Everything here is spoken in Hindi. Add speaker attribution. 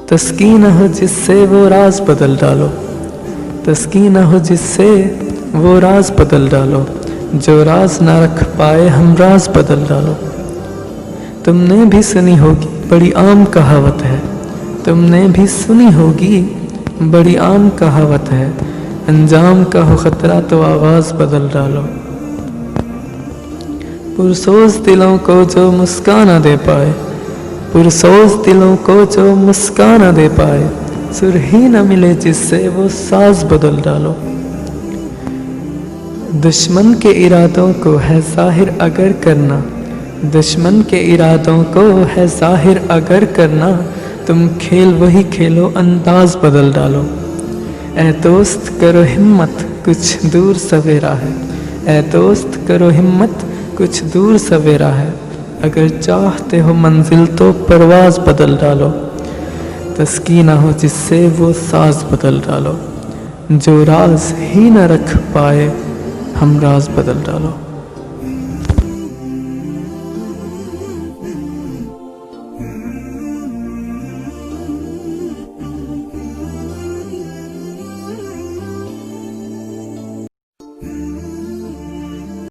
Speaker 1: तस्कीन हो जिससे वो राज बदल डालो, तस्कीन हो जिससे वो राज बदल डालो, जो राज ना रख पाए हम राज बदल डालो। तुमने भी सुनी होगी बड़ी आम कहावत है, तुमने भी सुनी होगी बड़ी आम कहावत है, अंजाम का हो खतरा तो आवाज़ बदल डालो। पुरसोज दिलों को जो मुस्कान दे पाए, पुरसोज दिलों को जो मुस्कान दे पाए, सुर ही न मिले जिससे वो साज बदल डालो। दुश्मन के इरादों को है ज़ाहिर अगर करना, दुश्मन के इरादों को है ज़ाहिर अगर करना, तुम खेल वही खेलो अंदाज बदल डालो। ए दोस्त करो हिम्मत कुछ दूर सवेरा है, ए दोस्त करो हिम्मत कुछ दूर सवेरा है, अगर चाहते हो मंजिल तो परवाज़ बदल डालो। तस्कीना हो जिससे वो साज बदल डालो, जो राज ही न रख पाए हम राज बदल डालो।